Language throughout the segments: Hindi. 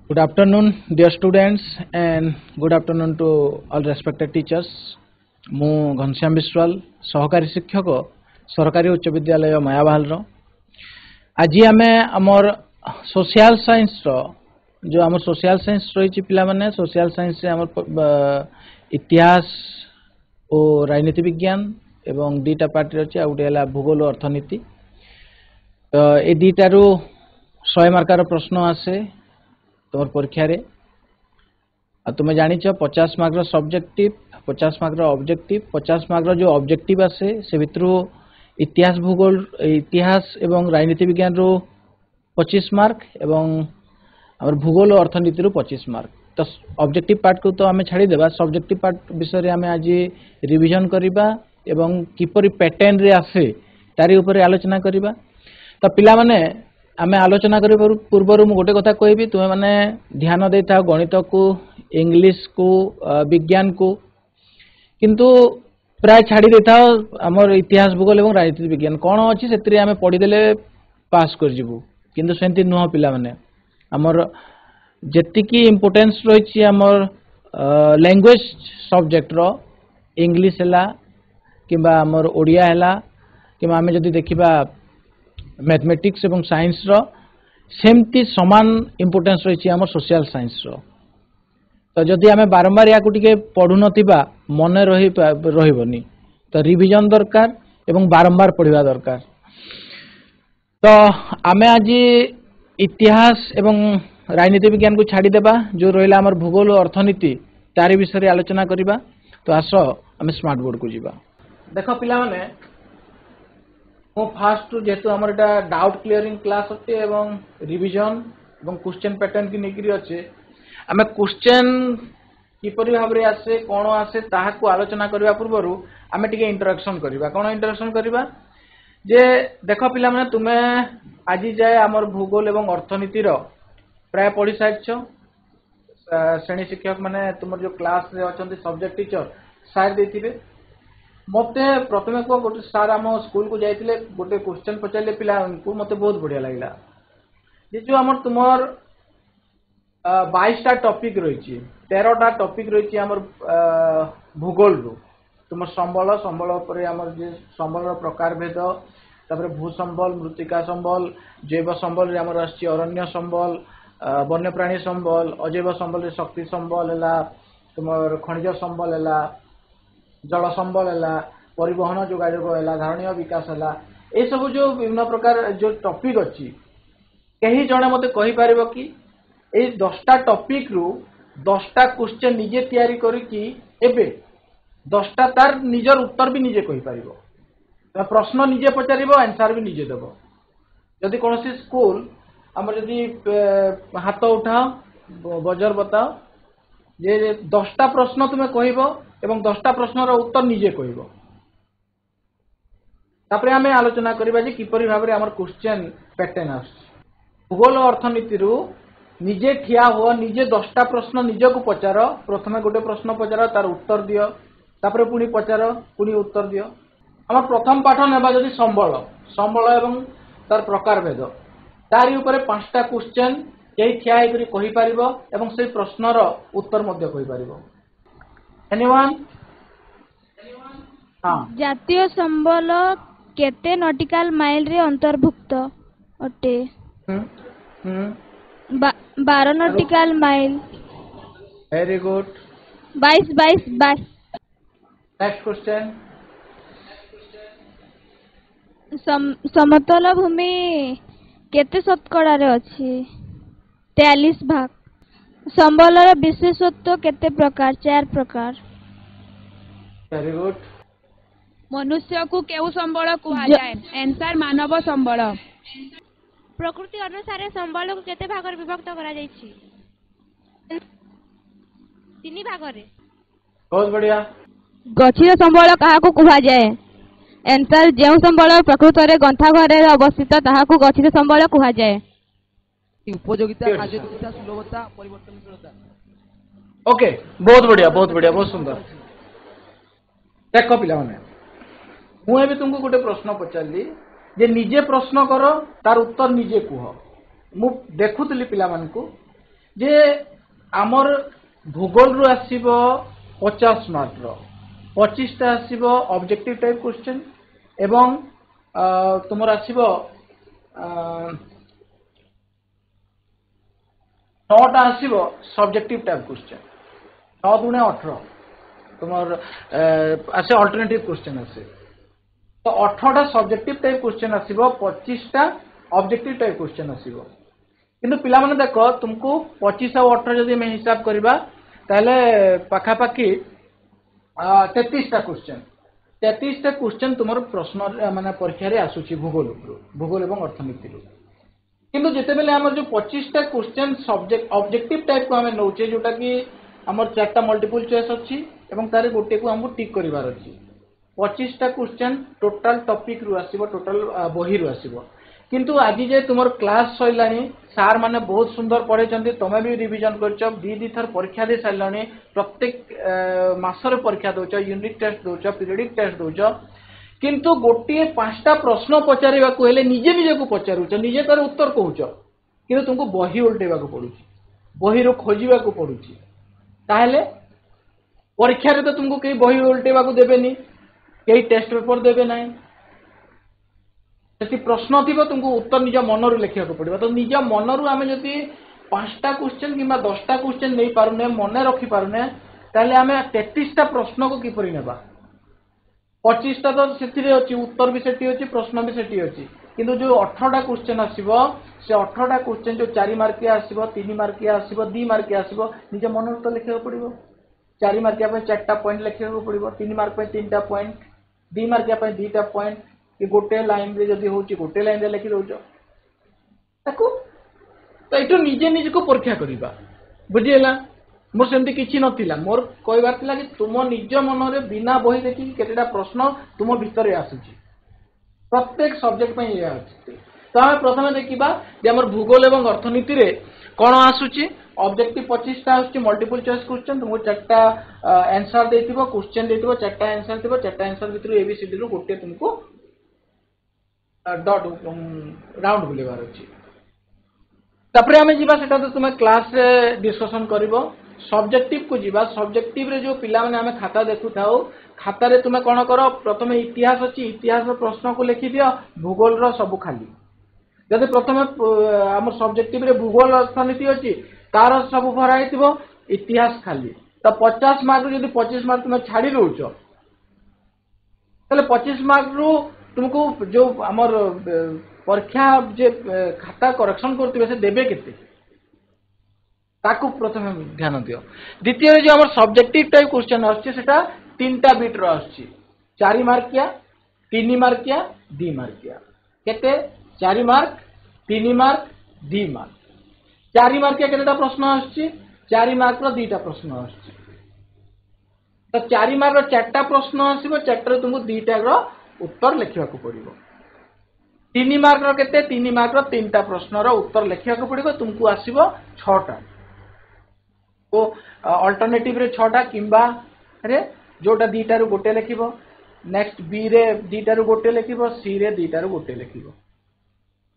Good afternoon, dear students, and good afternoon to all respected teachers. ମୁଁ ଘନଶ୍ୟାମ ବିଶ୍ୱାଳ ସହକାରୀ ଶିକ୍ଷକ ସରକାରୀ ଉଚ୍ଚ ବିଦ୍ୟାଳୟ ମାୟାବାହାଲର ଆଜି ଆମେ ଆମର सोशल साइंस जो आम सोशल साइंस रही पिलाने सोशल साइंस आम इतिहास और राजनीति विज्ञान एवं दुईटा पार्ट अच्छे आ गोटे भूगोल और अर्थनीति तो ये दुईटारू 100 मार्कर प्रश्न आसे तुम परीक्षा रे तुम जानी 50 mark subjective 50 mark objective 50 mark जो ऑब्जेक्टिव आसे से भितर इतिहास भूगोल इतिहास एवं राजनीति विज्ञान रू 25 मार्क एवं भूगोल और अर्थनीति रू 25 मार्क तो ऑब्जेक्टिव पार्ट को तो आम छाड़ी देबा सब्जेक्टिव पार्ट विषय आम आज रिविजन करबा एवं किपरि पैटर्न रे आसे तारी ऊपर आलोचना करबा तो पिला माने आमे आलोचना करि पूर्व मु गोटे कथा कहबी तुमे माने ध्यान देता गणित को इंग्लिश को विज्ञान को किंतु प्राय छाड़ी देता हमर इतिहास भूगोल एवं राजनीति विज्ञान कोन अछि सेतरी आमे पढी देले पास कर जिवु किंतु सेंति नुह पिला माने हमर जेतिकी इंपोर्टेंस रही हमर लैंग्वेज सब्जेक्ट रो इंग्लिश हला किबा हमर ओडिया हला किबा आमे जदी देखिबा मैथमेटिक्स एवं साइंस रो सेमती समान इंपोर्टेंस रही हमर सोशल साइंस रो तो जदि आमे बारंबार या टिके पढ़ु नथिबा मने रहिबनी तो रिवीजन दरकार एवं बारंबार पढ़िबा दरकार तो आमे आज इतिहास एवं राजनीति विज्ञान को छाड़ी देबा जो रहिला हमर भूगोल और अर्थनीति तारी विषय आलोचना करिबा तो आसो आमे स्मार्ट बोर्ड को जिबा देखो पिला माने मो फास्ट जेतु हमर एटा डाउट क्लियरिंग क्लास होते एवं रिवीजन एवं क्वेश्चन पैटर्न की निकरी अच्छे आमे क्वेश्चन किपरि भाबरे आसे कोन आसे ताहाको आलोचना करबा पूर्वरु आमे टिके इंटरेक्शन करबा कोन इंटरेक्शन करबा जे देखो पिला माने तुमे आज जाए हमर भूगोल एवं अर्थनीति रो प्राय पढ़ी साइछ श्रेणी शिक्षक माने तुमर जो क्लास रे अछंती सब्जेक्ट टीचर सार देथिबे मते प्रथमे को गोटे सार हम स्कूल को जाइतिले गोटे क्वेश्चन पचारले पिला को मते बहुत बढ़िया लागला जे जो हमर तुमर 22 टा टॉपिक रही 13 टा टॉपिक रही हमर भूगोल रो तुम संबल संबल उपरे हमर जे संबल प्रकार भेद तापर भू संबल मृत्तिका संबल जैव संबल रे हमर आछि अरण्य संबल वन्य प्राणी संबल अजैव संबल रे शक्ति संबल हला तुमर खनिज संबल हला जल संबल हला परिवहन जोगाजोग हला धारणीय विकास हला ए सब जो विभिन्न प्रकार जो टॉपिक अछि कहीं जणे मते कहि पारिबो कि ए 10टा टॉपिक रु 10टा क्वेश्चन निजे तैयारी करी कि एबे 10टा तार निजर उत्तर भी निजे कहि पारिबो प्रश्न निजे पचारिबो आंसर भी निजे देबो जदि कोनोसी स्कूल हमर जदि हाथ उठाओ बजर बताओ जे 10टा प्रश्न तुमे कहिबो एवं 10टा प्रश्नर उत्तर निजे कहिबो तापरे हमें आलोचना करिबा जे किपरि भाबरे हमर क्वेश्चन पैटर्न आस भूगोल अर्थनीति रु निजे ठिया हो निजे 10टा प्रश्न निजे को पचारो प्रथमे गोटे प्रश्न पचारो तार उत्तर दियो तापरे पुनी पचारो पुनी उत्तर दियो हमर प्रथम पाठ नेबा जदि संबल संबल एवं तार प्रकार भेद तारी ऊपर 5टा क्वेश्चन केही ठिया हे करी कहि पारिबो एवं से प्रश्नर उत्तर मध्य कहि पारिबो एनीवन हां जातीय संबल केते नॉटिकल माइल रे अंतर्भुक्त अटे 12 nautical mile very good 22 next question समतल भूमि केते शतकड़ा रे अछि 43 भाग संबलर विशेषत्व केते प्रकार 4 प्रकार वेरी गुड मनुष्य को केउ संबल कुहा जाय आंसर मानव संबल प्रकृति अनुसार संबल को केते भाग रे विभक्त करा जाय छी 3 भाग रे बहुत बढ़िया गछिर संबल कहा को कुहा जाय आंसर जेउ संबल प्रकृति रे गंथा घरे अवस्थित ताहा को गछिर संबल कुहा जाय उपयोगिता कार्ययोगिता सुलभता परिवर्तनशीलता ओके बहुत बढ़िया बहुत सुंदर देखो पिला माने मु एबे तुमको गोटे प्रश्न पचारली जे निजे प्रश्न करो तार उत्तर निजे कुह मु देखुतली पिला मानकु जे आमर भूगोल रु आसीबो 50 मार्क रो 25 टा आसीबो ऑब्जेक्टिव टाइप क्वेश्चन एवं तुमर आसीबो 9 टा आसीबो सब्जेक्टिव टाइप क्वेश्चन 9 दुने 18 तुमर आसे अल्टरनेटिव क्वेश्चन आसे तो 18 टा सब्जेक्टिव टाइप क्वेश्चन आसीबो 25 टा ऑब्जेक्टिव टाइप क्वेश्चन आसीबो किंतु पिला माने देखो तुमको 25 और 18 जदि मैं हिसाब करबा ताले पाखा पाखी 33 टा क्वेश्चन तुमर प्रश्न माने परीक्षा रे आसुची भूगोल एवं अर्थनीति रो किंतु जेते बेले हमर जो 25 टा क्वेश्चन सब्जेक्ट ऑब्जेक्टिव टाइप को हमें नौचे जोटा कि हमर चारटा मल्टीपल चॉइस अछि एवं तारे गोटे को हमको टिक करिवार अछि 25 टा क्वेश्चन टोटल टॉपिक रु आसीबो टोटल बही रु आसीबो किंतु आज जे तुमर क्लास सइलानी सार माने बहुत सुंदर पढ़े चंदी तमे भी रिवीजन करछो दी थर परीक्षा दे साइलानी प्रत्येक मासरे परीक्षा दोचो यूनिट टेस्ट दोचो पीरियडिक टेस्ट दोचो किंतु गोटे 5टा प्रश्न पचारिबा को हेले निजे को पचारुचो निजे तार उत्तर कहूचो किंतु तुमको बही उल्टेबा को पडुची बही रो खोजिबा को पडुची ताहेले परीक्षा रे तो तुमको कई बही उल्टेबा को देबेनी कई टेस्ट पेपर देबे नाही सेति प्रश्न थिबो तुमको उत्तर निज मनरु लिखिया को पड़िबो तो निज मनरु आमे जति 5टा क्वेश्चन किबा 10टा क्वेश्चन नै पारुने मने रखि पारुने ताले आमे 33 टा प्रश्न को किपरि नेबा 25 टा तो सेथिरे अछि उत्तर भी सेठी अछि प्रश्न भी सेठी अछि किंतु जो 18 टा क्वेश्चन आसीबो से 18 टा क्वेश्चन जो 4 मार्किया आसीबो 3 मार्किया आसीबो 2 मार्किया आसीबो निज मनरु तो लिखिया को पड़िबो 4 मार्किया पे 4टा पॉइंट लिखिया को पड़िबो 3 मार्क पे 3टा पॉइंट 2 मार्किया पे 2टा पॉइंट कि गोटे लाइन रे जदी होची गोटे लाइन रे लिखि दोचो ताको तो एटो निजे को परीक्षा करिबा बुझिएला मोर सेमती किछि नथिला मोर कहबार थिला कि तुम निज मन रे बिना बही देखि केतेटा प्रश्न तुम भीतर आसुची प्रत्येक सब्जेक्ट पे ये आछि तो हम प्रथम देखिबा जे हमर भूगोल एवं अर्थनीति रे कोन आसुची ऑब्जेक्टिव 25 टा आसुची मल्टीपल चॉइस क्वेश्चन तुमको चारटा आंसर देथिबो क्वेश्चन देथिबो चारटा आंसर देथिबो चारटा आंसर भितर एबीसीडी रो गोटे तुमको डॉट राउंड बुलेबार अछि तापरे हमें जीवा सेटा तो तुम क्लास रे डिस्कशन करिवो सब्जेक्टिव को जीवा सब्जेक्टिव रे जो पिला माने हमें खाता देखु थाओ खाता रे तुम कोन करो प्रथमे इतिहास अछि इतिहास रो प्रश्न को लिखि दियो भूगोल रो सब खाली जदि प्रथमे हमर सब्जेक्टिव रे भूगोल अर्थनीति अछि तार सब भराइतिबो इतिहास खाली तो 50 मार्क जदि 25 मार्क तुम छाड़ी रोचो तले 25 मार्क रो तुमको जो हमर परीक्षा जे खाता करेक्शन करतिबे से देबे केते ताकू प्रथम ध्यान दियो द्वितीय जो हमर सब्जेक्टिव टाइप क्वेश्चन आछि सेटा 3टा बिट रो आछि 4 मार्किया 3 मार्किया 2 मार्किया केते 4 मार्क 3 मार्क 2 मार्क 4 मार्किया केतेटा प्रश्न आछि 4 मार्क रो 2टा प्रश्न आछि तो 4 मार्क रो 4टा प्रश्न आसीबो 4टा रे तुमको 2टा रो उत्तर लिखिया को पड़िबो 3 मार्क रो केते 3 मार्क रो 3टा प्रश्न रो उत्तर लिखिया को पड़िबो तुमको आसीबो 6टा तो अल्टरनेटिव रे 6टा किंबा रे जोटा 2टा रो गोटे लिखिबो नेक्स्ट बी रे 2टा रो गोटे लिखिबो सी रे 2टा रो गोटे लिखिबो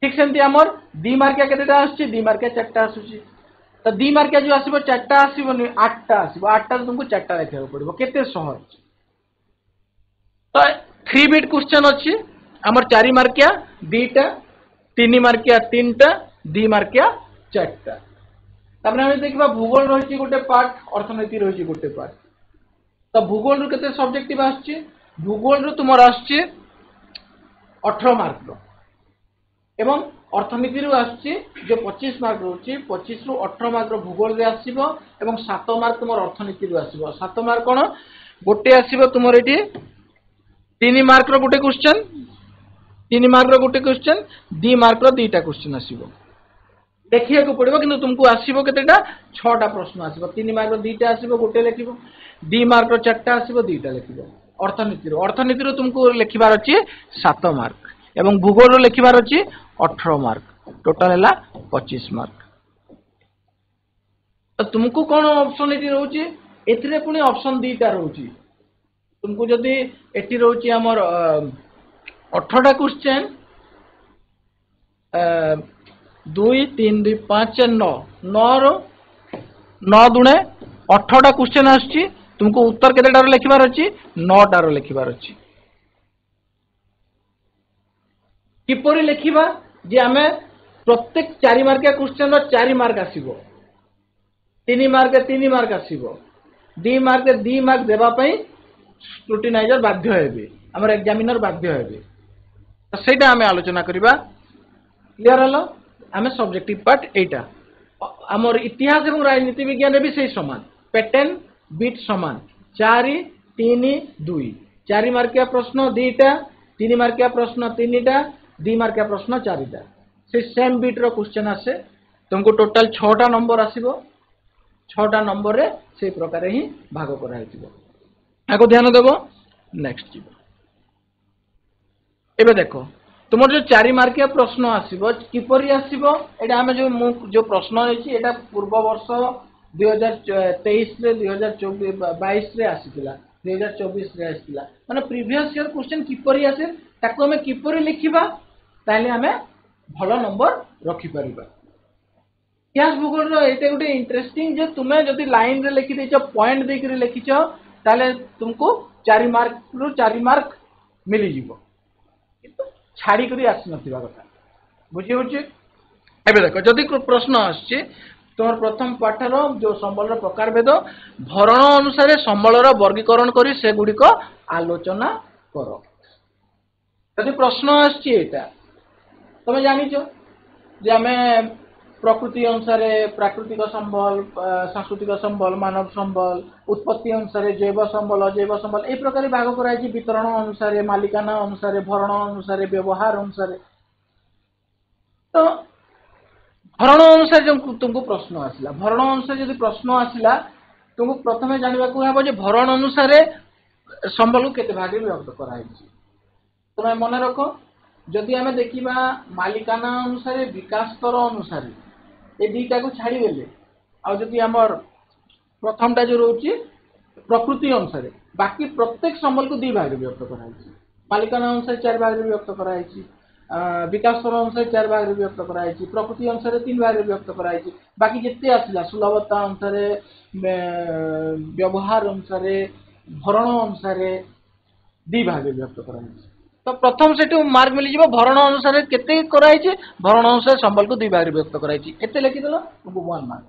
ठीक सेमती हमर 2 मार्किया केतेटा आछि 2 मार्किया 4टा आसुची तो 2 मार्किया जो आसीबो 4टा आसीबो 8टा आसीबो 8टा तुमको 4टा लिखिया को पड़िबो केते सहज तो 3 बिट क्वेश्चन अछि हमर 4 मार्किया 2टा 3 मार्किया 3टा 2 मार्किया 4टा तबने हम देखबा भूगोल रहिछि गोटे पार्ट अर्थनीति रहिछि गोटे पार्ट तो भूगोल रो केते सब्जेक्टिव आछि भूगोल रो तुमर आछि 18 मार्क रो एवं अर्थनीति रो आछि जो 25 मार्क रोछि 25 रो 18 मार्क रो भूगोल रे आसीबो एवं 7 मार्क तुमर अर्थनीति रो आसीबो 7 मार्क कोन गोटे आसीबो तुमर एठी 3 मार्क रो गोटे क्वेश्चन 3 मार्क रो गोटे क्वेश्चन 2 मार्क रो 2टा क्वेश्चन आसीबो देखिया को पड़िबो किंतु तुमको आसीबो केतेटा 6टा प्रश्न आसीबो 3 मार्क रो 2टा आसीबो गोटे लिखिबो 2 मार्क रो 4टा आसीबो 2टा लिखिबो अर्थनीति रो तुमको लिखिबार अछि 7 मार्क एवं भूगोल रो लिखिबार अछि 18 मार्क टोटल हैला 25 मार्क तो तुमको कोन ऑप्शन एठी रहउची एथिरे पुनी ऑप्शन 2टा रहउची तुमको जदी एठी रहउची हमर 18टा क्वेश्चन 2 3 2 5 9 9 रो 9 दुणे 18टा क्वेश्चन आसुची तुमको उत्तर केतेटार लिखिबार अछि 9टार लिखिबार अछि किपरि लिखिबा जे आमे प्रत्येक 4 मार्किया क्वेश्चन रो 4 मार्क आसीबो 3 मार्क 3 मार्क आसीबो 2 मार्क 2 मार्क देबा पई स्क्रूटिनाइजर बाध्य हेबे हमर एग्जामिनर बाध्य हेबे तो सेटा आमे आलोचना करिबा क्लियर हलो आमे सब्जेक्टिव पार्ट एटा हमर इतिहास एवं राजनीति विज्ञान रे भी सही समान पैटर्न बीट समान 4 3 2 4 मार्किया प्रश्न 2टा 3 मार्किया प्रश्न 3टा 2 मार्किया प्रश्न 4टा से सेम बीट रो क्वेश्चन आसे तुमको टोटल 6टा नंबर आसीबो 6टा नंबर रे से प्रकार ही भाग करा हेतिबो आको ध्यान देबो नेक्स्ट जीवो एबे देखो तुमर जो 4 मार्किया प्रश्न आसीबो किपरि आसीबो एटा हमें जो प्रश्न अछि एटा पूर्व वर्ष 2023 रे 2022 रे आसीतिला 2024 रे आसीतिला माने प्रीवियस ईयर क्वेश्चन किपरि आसे ताको हमें किपरि लिखिबा ताले हमें भलो नंबर रखि परिबा इतिहास भूगोल रो एते गुटे इंटरेस्टिंग जे तुमे जदी लाइन रे लिखि देछो पॉइंट दे के लिखिछो ताले तुमको 4 मार्क रो 4 मार्क मिली जीवो छाड़ी करी आसी नथिबा कथा बुझी होची एबे देखो जदी प्रश्न आछी तोर प्रथम पाठर जो संबल प्रकार भेद भरण अनुसार संबल वर्गीकरण करी से गुडी को आलोचना करो जदी प्रश्न आछी एटा तमे जानिछो जे हमें प्रकृति अनुसार प्राकृतिक संबल सांस्कृतिक संबल मानव संबल उत्पत्ति अनुसार जैव संबल अजैव संबल ए प्रकार भाग कराई वितरण अनुसार मालिकाना अनुसार भरण अनुसार व्यवहार अनुसार तो भरण अनुसार जो तुमको प्रश्न आसला भरण अनुसार यदि प्रश्न आसला तुमको प्रथमे जानवा को हबो जे भरण अनुसार संबल को केते भाग विभक्त कराई तुम मन रखो जदि आमे देखिबा मालिकाना अनुसार विकास स्तर अनुसार ए दीटा को छाड़ी देले आ जदि हमर प्रथमटा जो रहउची प्रकृति अनुसार बाकी प्रत्येक संबल को 2 भाग विभक्त कराई मालिकाना अनुसार 4 भाग विभक्त कराई विकास स्तर अनुसार 4 भाग विभक्त कराई प्रकृति अनुसार 3 भाग विभक्त कराई बाकी जिते आसला सुलभता अनुसार व्यवहार अनुसार भरण अनुसार 2 भाग विभक्त कराई तो प्रथम से मार्क मिल जाव भरण अनुसार केते कराई भरण अनुसार संबल को 2 भाग विभक्त कराई एते लिखि देलो तुमको 1 मार्क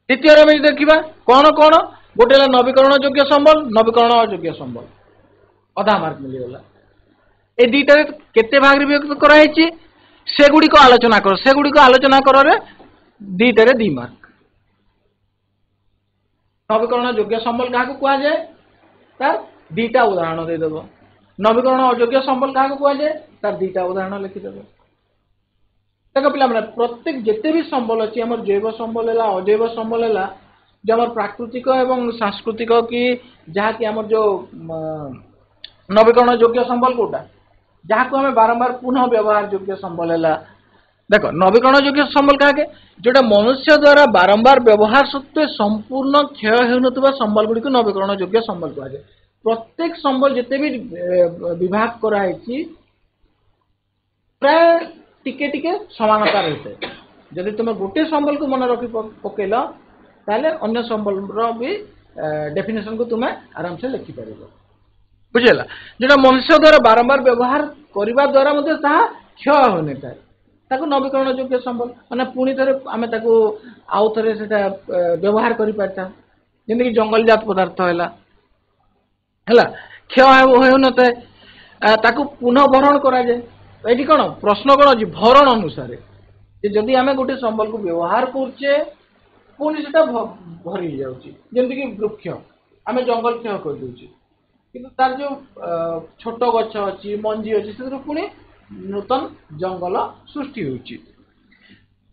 द्वितीय रे में देखिबा कोन कोन गोटे नवीकरण योग्य संबल नवीकरण अयोग्य संबल आधा मार्क मिल गेला ए दीटा केते भाग विभक्त कराई से गुडी को आलोचना करो से गुडी को आलोचना करो रे दीटा रे 2 मार्क नवीकरण योग्य संबल काहा को कुआ जाय तार 2टा उदाहरण दे देबो नवीकरण अयोग्य संबल काहा को कुआ जाय तार 2टा उदाहरण लिखि देबो देखो पिला माने प्रत्येक जेते भी संबल अछि हमर जैव संबल हला अजैव संबल हला जे हमर प्राकृतिक एवं सांस्कृतिक की जहा कि हमर जो नवीकरण योग्य संबल कोटा जहा को हमें बारंबार पुनः व्यवहार योग्य संबल हला देखो नवीकरण योग्य संबल काके जोटा मनुष्य द्वारा बारंबार व्यवहार सत्वे संपूर्ण क्षय हेउनतबा संबल गुडी को नवीकरण योग्य संबल कुआ जाय प्रत्येक संबल जेते भी विभाग कराई प्राय टिके टिके समानता रहते जदि तुम गोटे संबल को मन रखी पकेल ताले अन्य संबल रो भी डेफिनेशन को तुम आराम से लिखि परिबो बुझेला जेटा मनुष्य द्वारा बारंबार व्यवहार करिबा द्वारा मते ता क्षय होने ताय ताको नवीकरण योग्य संबल माने पुणी थरे आमे ताको आउ थरे सेटा व्यवहार करि पारता जेंदि कि जंगल जात पदार्थ हैला क्षय होने ताय ताको पुनः भरण करा जाय एटी कोन प्रश्न कोन अछि भरण अनुसार जे जदि आमे गोटे संबल को व्यवहार करछे पुणी सेटा भरी जाउची जेंदि कि वृक्ष आमे जंगल क्षय कर दोची किंतु तार जो छोट गछ अछि मंजी अछि सेतु पुणी नूतन जंगल सृष्टि होची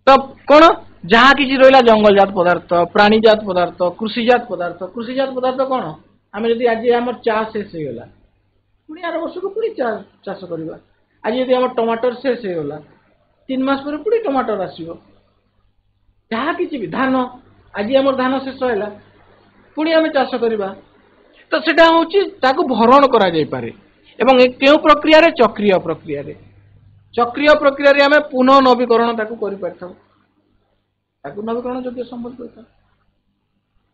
तो कोन जहा किछि रोइला जंगल जात पदार्थ प्राणी जात पदार्थ कृषि जात पदार्थ कोन आमे जदि आज हमर चाष शेष हेला पुणी आर वर्ष को पुणी चाष करबा आज यदि हमर टमाटर शेष हेला 3 मास पर पुणी टमाटर आसीबो जहा किछि भी धान आज हमर धान शेष हेला पुणी आमे चाष करबा तो सेटा होची ताको भरण करा जाय पारे एवं केउ प्रक्रिया रे चक्रीय प्रक्रिया रे हमें पुनः नवीकरण ताको करि परथौ ତାକୁ ନବୀକରଣ ଯୋଗ୍ୟ ସମ୍ବଳ କହିଥାଉ।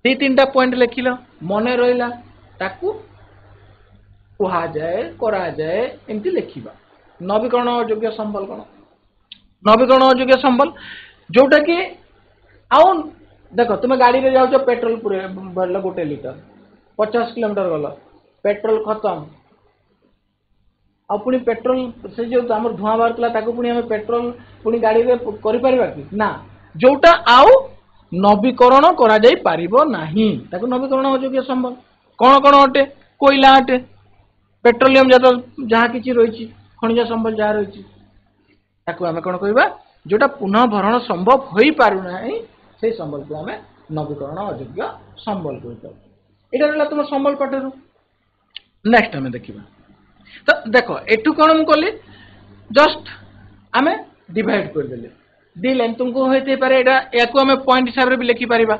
ଦି ତିନିଟା ପଏଣ୍ଟ ଲେଖିଲ ମନେ ରହିଲା ତାକୁ କୁହାଯାଏ କରାଯାଏ ଏମିତି ଲେଖିବା। ନବୀକରଣ ଯୋଗ୍ୟ ସମ୍ବଳ କଣ? ନବୀକରଣ ଯୋଗ୍ୟ ସମ୍ବଳ ଯୋଉଟା କି ଆଉ ଦେଖ ତୁମେ ଗାଡ଼ିରେ ଯାଉଛ ପେଟ୍ରୋଲ ଭରିଲ 1 ଲିଟର 50 କିଲୋମିଟର ଗଲ ପେଟ୍ରୋଲ ଖତମ ଆଉ ପୁଣି ପେଟ୍ରୋଲ ସେ ଯୋଉ ଆମର ଧୂଆଁ ବାହାରୁଥିଲା ତାକୁ ପୁଣି ଆମେ ପେଟ୍ରୋଲ ପୁଣି ଗାଡ଼ିରେ କରିପାରିବା କି ନା ଯୋଉଟା ଆଉ ନବୀକରଣ କରାଯାଇ ପାରିବ ନାହିଁ ତାକୁ ନବୀକରଣ ଯୋଗ୍ୟ ସମ୍ବଳ। କଣ କଣ ଅଟେ? କୋଇଲା ଅଟେ, ପେଟ୍ରୋଲିୟମ ଜାତ ଯାହା କିଛି ରହିଛି ଖଣିଜ ସମ୍ବଳ ଯାହା ରହିଛି ତାକୁ ଆମେ କଣ କହିବା ଯୋଉଟା ପୁନଃ ଭରଣ ସମ୍ଭବ ହୋଇପାରୁନାହିଁ ସେଇ ସମ୍ବଳକୁ ଆମେ ନବୀକରଣ ଅଯୋଗ୍ୟ ସମ୍ବଳ କହିଥାଉ। ଏଇଟା ରହିଲା ତୁମ ସମ୍ବଳ ପାଠରୁ। ନେକ୍ସଟ ଆମେ ଦେଖିବା ତ ଦେଖ ଏଠୁ କଣ ମୁଁ କଲି ଜଷ୍ଟ ଆମେ ডিভাইড କରିଦେଲେ ଦି ଲାଇନ୍ ତୁମକୁ ହୋଇଥାଇପାରେ ଏଇଟା ୟାକୁ ଆମେ ପଏଣ୍ଟ ହିସାବରେ ବି ଲେଖିପାରିବା।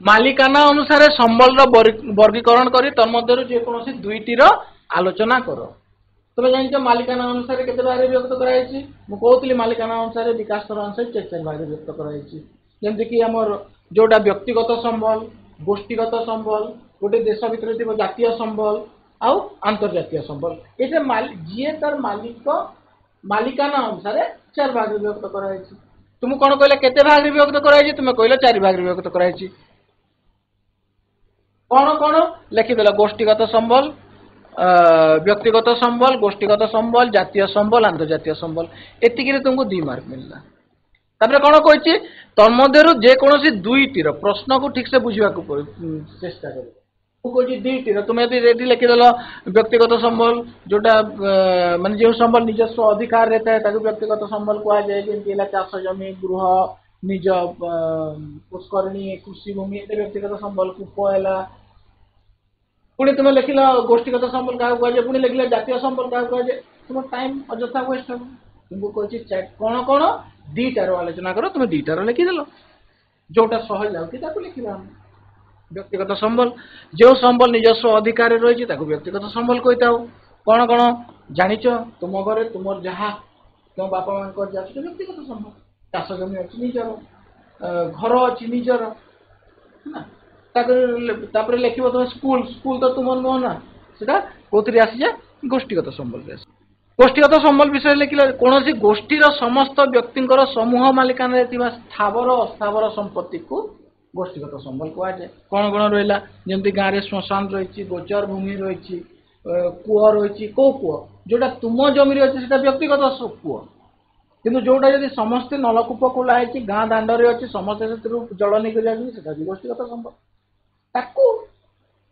ମାଲିକାନା ଅନୁସାରେ ସମ୍ବଳର ବର୍ଗୀକରଣ କରି ତନ୍ମଧ୍ୟରୁ ଯେକୌଣସି ଦୁଇଟିର ଆଲୋଚନା କର। তুমি জানিছ মালিকানা অনুসারে কেতে ভাগে বিভক্ত করা হয়েছে? ମୁଁ କହୁଥିଲି ମାଲିକାନା ଅନୁସାରେ ବିକାଶ ସ୍ତର ଅନୁସାରେ 4 ଭାଗରେ ବିଭକ୍ତ କରାଯାଇଛି। ଯେମିତିକି ଆମର ଯୋଉଟା ବ୍ୟକ୍ତିଗତ ସମ୍ବଳ, ଗୋଷ୍ଠୀଗତ ସମ୍ବଳ, ଗୋଟେ ଦେଶ ଭିତରେ ଥିବା ଜାତୀୟ ସମ୍ବଳ ଆଉ ଆନ୍ତର୍ଜାତୀୟ ସମ୍ବଳ। ଏଇଟା ଯିଏ ତାର ମାଲିକାନା ଅନୁସାରେ 4 ଭାଗରେ ବିଭକ୍ତ କରାଯାଇଛି। তুমি କଣ କହିଲେ କେତେ ଭାଗରେ ବିଭକ୍ତ କରାଯାଇଛି? ତୁମେ କହିଲ 4 ଭାଗରେ ବିଭକ୍ତ କରାଯାଇଛି। କଣ କଣ ଲେଖିଦେଲ? ଗୋଷ୍ଠୀଗତ ସମ୍ବଳ, ବ୍ୟକ୍ତିଗତ ସମ୍ବଳ, ଗୋଷ୍ଠୀଗତ ସମ୍ବଳ, ଜାତୀୟ ସମ୍ବଳ, ଆନ୍ତର୍ଜାତୀୟ ସମ୍ବଳ। ଏତିକିରେ ତୁମକୁ 2 ମାର୍କ ମିଳିଲା। ତାପରେ କଣ କହିଛି? ତନ୍ମଧ୍ୟରୁ ଯେକୌଣସି ଦୁଇଟିର ପ୍ରଶ୍ନକୁ ଠିକ ସେ ବୁଝିବାକୁ ଚେଷ୍ଟା କର। ମୁଁ କହୁଛି ଦୁଇଟିର ତୁମେ ଯଦି ଏଠି ଲେଖିଦେଲ ବ୍ୟକ୍ତିଗତ ସମ୍ବଳ ଯୋଉଟା ମାନେ ଯେଉଁ ସମ୍ବଳ ନିଜସ୍ୱ ଅଧିକାରରେ ଥାଏ ତାକୁ ବ୍ୟକ୍ତିଗତ ସମ୍ବଳ କୁହାଯାଏ। ଯେମିତି ହେଲା ଚାଷ ଜମି, ଗୃହ, ନିଜ ପୁଷ୍କରିଣୀ, କୃଷି ଭୂମି ଏତେ ବ୍ୟକ୍ତିଗତ ସମ୍ବଳ। କୂପ ହେଲା। ପୁଣି ତୁମେ ଲେଖିଲ ଗୋଷ୍ଠୀଗତ ସମ୍ବଳ କାହାକୁ କୁହାଯାଏ, ପୁଣି ଲେଖିଲ ଜାତୀୟ ସମ୍ବଳ କାହାକୁ କୁହାଯାଏ। ତୁମ ଟାଇମ ଅଯଥା ୱେଷ୍ଟ ହେବ। ତୁମକୁ କହୁଛି କଣ କଣ 2ଟାର ଆଲୋଚନା କର। ତୁମେ 2ଟାର ଲେଖିଦେଲ ଯୋଉଟା ସହଜ ଲାଗୁଛି ତାକୁ ଲେଖିବା। ଆମେ ବ୍ୟକ୍ତିଗତ ସମ୍ବଳ ଯେଉଁ ସମ୍ବଳ ନିଜସ୍ୱ ଅଧିକାରରେ ରହିଛି ତାକୁ ବ୍ୟକ୍ତିଗତ ସମ୍ବଳ କହିଥାଉ। କଣ କଣ ଜାଣିଛ? ତୁମ ଘରେ ତୁମର ଯାହା ତୁମ ବାପା ମାଙ୍କର ଯାହା ସେଟା ବ୍ୟକ୍ତିଗତ ସମ୍ବଳ। ଚାଷ ଜମି ଅଛି ନିଜର, ଘର ଅଛି ନିଜର ନା। ତାପରେ ଲେଖିବ ତମେ ସ୍କୁଲ ତ ତୁମର ନୁହଁ ନା, ସେଟା କୋଉଥିରେ ଆସିଯାଏ? ଗୋଷ୍ଠୀଗତ ସମ୍ବଳରେ ଆସେ। ଗୋଷ୍ଠୀଗତ ସମ୍ବଳ ବିଷୟରେ ଲେଖିଲେ କୌଣସି ଗୋଷ୍ଠୀର ସମସ୍ତ ବ୍ୟକ୍ତିଙ୍କର ସମୂହ ମାଲିକାନାରେ ଥିବା ସ୍ଥାବର ଅସ୍ଥାବର ସମ୍ପତ୍ତିକୁ ଗୋଷ୍ଠୀଗତ ସମ୍ବଳ କୁହାଯାଏ। କଣ କଣ ରହିଲା? ଯେମିତି ଗାଁରେ ଶ୍ମଶାନ ରହିଛି, ଗୋଚର ଭୂମି ରହିଛି, କୂଅ ରହିଛି। କୋଉ କୂଅ? ଯୋଉଟା ତୁମ ଜମିରେ ଅଛି ସେଟା ବ୍ୟକ୍ତିଗତ କୂଅ, କିନ୍ତୁ ଯୋଉଟା ଯଦି ସମସ୍ତେ ନଳକୂପ ଖୋଲା ହେଇଛି ଗାଁ ଦାଣ୍ଡରେ ଅଛି ସମସ୍ତେ ସେଥିରୁ ଜଳ ନେଇକରି ଯାଉଛନ୍ତି ସେଟା ବି ଗୋଷ୍ଠୀଗତ ସମ୍ବଳ। ତାକୁ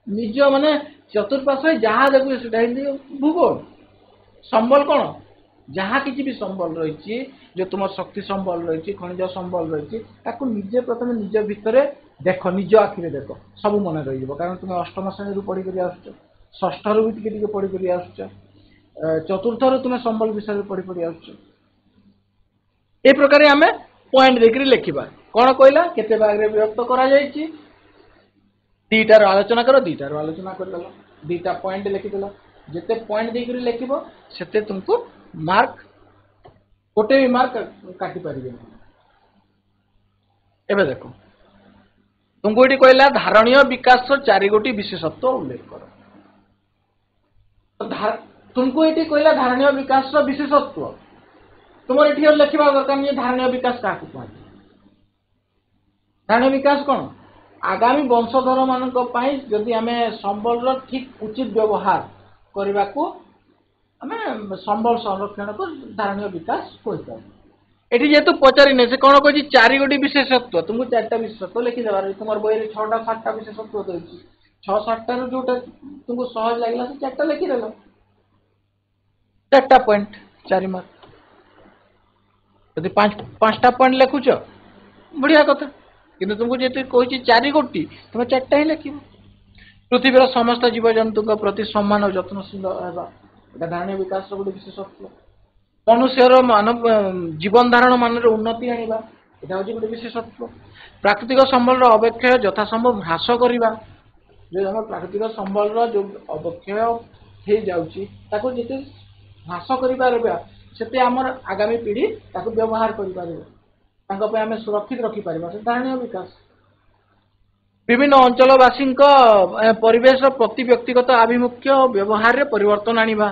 ନିଜ ମାନେ ଚତୁର୍ପାର୍ଶ୍ୱରେ ଯାହା ଦେଖୁଛି ସେଟା ହିଁ ଭୂଗୋଳ। ସମ୍ବଳ କଣ? ଯାହା କିଛି ବି ସମ୍ବଳ ରହିଛି, ଯୋଉ ତୁମର ଶକ୍ତି ସମ୍ବଳ ରହିଛି, ଖଣିଜ ସମ୍ବଳ ରହିଛି, ତାକୁ ନିଜେ ପ୍ରଥମେ ନିଜ ଭିତରେ ଦେଖ, ନିଜ ଆଖିରେ ଦେଖ, ସବୁ ମନେ ରହିଯିବ। କାରଣ ତୁମେ ଅଷ୍ଟମ ଶ୍ରେଣୀରୁ ପଢିକରି ଆସୁଛ, ଷଷ୍ଠରୁ ବି ଟିକେ ଟିକେ ପଢିକରି ଆସୁଛ, ଚତୁର୍ଥରୁ ତୁମେ ସମ୍ବଳ ବିଷୟରେ ପଢି ଆସୁଛ। এই প্রকারে আমি পয়েন্ট দেখি লেখিবা। কোন কইলা কেতে ভাগে বিভক্ত করা যাইছি? 2টার আলোচনা করো, 2টার আলোচনা করদেল, 2টা পয়েন্ট লিখিদেল। যেতে পয়েন্ট দেখি লেখিব সেতে তুমକୁ মার্ক গোটে भी মার্ক কাটি পারিবে না। এবে দেখো तुमको এটি কইলা ধারণীয় বিকাশর 4 গোটি বিশেষত্ব উল্লেখ করো। तुमको এটি কইলা ধারণীয় বিকাশর বিশেষত্ব। তোমার এটি লেখিবা দরকার নিয়ে ধারণীয় বিকাশ কাহাକୁ କୁହାଯାଏ? ধারণীয় বিকাশ কোন? আগামী বংশধর মানক পাই যদি আমি সম্বলর ঠিক উচিত ব্যবহার করিবাকু আমি সম্বল সংরক্ষণକୁ ধারণীয় বিকাশ কইতাম। এটি যেহেতু পচারি নে সে কোন কইছি 4 গোটি বিশেষত্ব, তুমি 4টা বিশেষত্ব লিখি দেবার। তোমার বইরে 6টা 7টা বিশেষত্ব দেইছি, 6-7টার যোটা তুমি সহজ লাগিলা সে 4টা লিখি দেলো। 4টা পয়েন্ট 4 মার্ক। যদি 5টা পয়েন্ট লেখুছ বঢ়িয়া কথা, কিন্তু तुमको যেতে কইছি 4 গোটি তুমি 4টা হি লিখিব। পৃথিবীর সমস্ত জীবজন্তুଙ୍କ প্রতি সম্মান ও যত্নশীল হেবা, এটা ধারণীয় বিকাশৰ ଗୋଟେ বিশেষত্ব। মনুষ্যର ମାନବ ଜୀବନ ଧାରଣ ମାନର ଉନ୍ନତି ଆଣିବା, এটা ହେଉଛି ଗୋଟେ ବିଶେଷତ୍ବ। ପ୍ରାକୃତିକ ସମ୍ବଳର ଅବକ୍ଷୟ ଯଥାସମ୍ଭବ ହ୍ରାସ କରିବା, ଯୋଉ ଆମର ପ୍ରାକୃତିକ ସମ୍ବଳର ଯୋଉ ଅବକ୍ଷୟ ହେଇଯାଉଛି ତାକୁ ଯେତେ ହ୍ରାସ କରିପାରିବା ସେତେ ଆମର ଆଗାମୀ ପିଢ଼ି ତାକୁ ବ୍ୟବହାର କରିପାରିବ। तांको पे हमें सुरक्षित रखी पारिबा से धारणीय विकास विभिन्न अंचलवासी परिवेश प्रति व्यक्तिगत आभिमुख्य और व्यवहार रे परिवर्तन आनिबा